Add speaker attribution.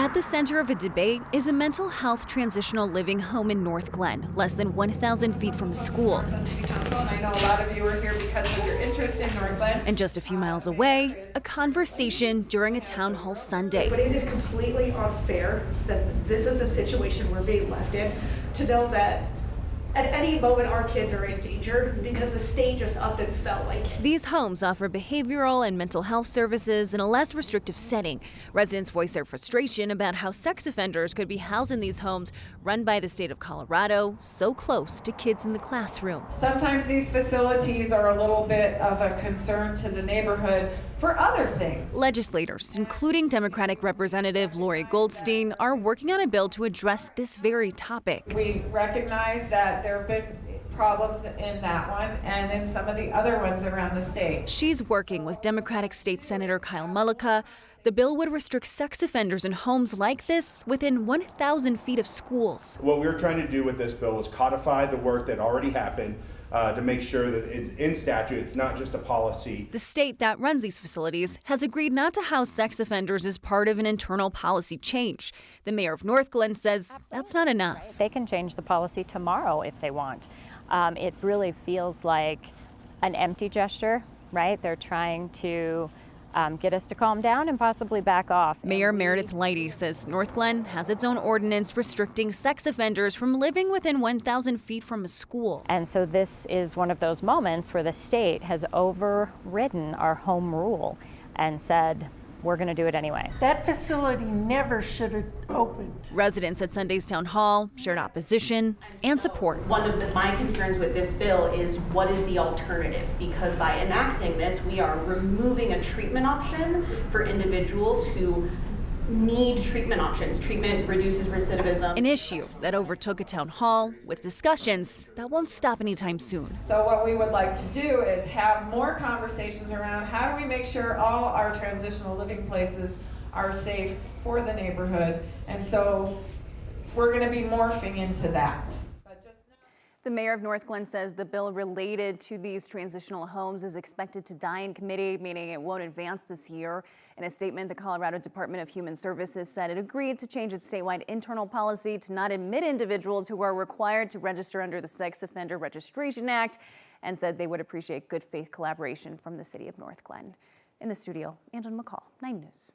Speaker 1: At the center of a debate is a mental health transitional living home in Northglenn, less than 1,000 feet from school.
Speaker 2: I know a lot of you are here because of your interest in Northglenn.
Speaker 1: And just a few miles away, a conversation during a town hall Sunday.
Speaker 3: But it is completely unfair that this is the situation we're being left in, to know that at any moment our kids are in danger because the state just up and felt like.
Speaker 1: These homes offer behavioral and mental health services in a less restrictive setting. Residents voice their frustration about how sex offenders could be housed in these homes run by the state of Colorado, so close to kids in the classroom.
Speaker 2: Sometimes these facilities are a little bit of a concern to the neighborhood for other things.
Speaker 1: Legislators, including Democratic Representative Lori Goldstein, are working on a bill to address this very topic.
Speaker 2: We recognize that there have been problems in that one and in some of the other ones around the state.
Speaker 1: She's working with Democratic State Senator Kyle Mullica. The bill would restrict sex offenders in homes like this within 1,000 feet of schools.
Speaker 4: What we're trying to do with this bill is codify the work that already happened to make sure that it's in statute, it's not just a policy.
Speaker 1: The state that runs these facilities has agreed not to house sex offenders as part of an internal policy change. The mayor of Northglenn says that's not enough.
Speaker 5: They can change the policy tomorrow if they want. It really feels like an empty gesture, right? They're trying to get us to calm down and possibly back off.
Speaker 1: Mayor Meredith Leidy says Northglenn has its own ordinance restricting sex offenders from living within 1,000 feet from a school.
Speaker 5: And so this is one of those moments where the state has overridden our home rule and said, we're going to do it anyway.
Speaker 6: That facility never should have opened.
Speaker 1: Residents at Sunday's town hall shared opposition and support.
Speaker 7: One of my concerns with this bill is what is the alternative? Because by enacting this, we are removing a treatment option for individuals who need treatment options. Treatment reduces recidivism.
Speaker 1: An issue that overtook a town hall with discussions that won't stop anytime soon.
Speaker 2: So what we would like to do is have more conversations around how do we make sure all our transitional living places are safe for the neighborhood. And so we're going to be morphing into that.
Speaker 1: The mayor of Northglenn says the bill related to these transitional homes is expected to die in committee, meaning it won't advance this year. In a statement, the Colorado Department of Human Services said it agreed to change its statewide internal policy to not admit individuals who are required to register under the Sex Offender Registration Act, and said they would appreciate good faith collaboration from the city of Northglenn. In the studio, Angela McCall, 9 News.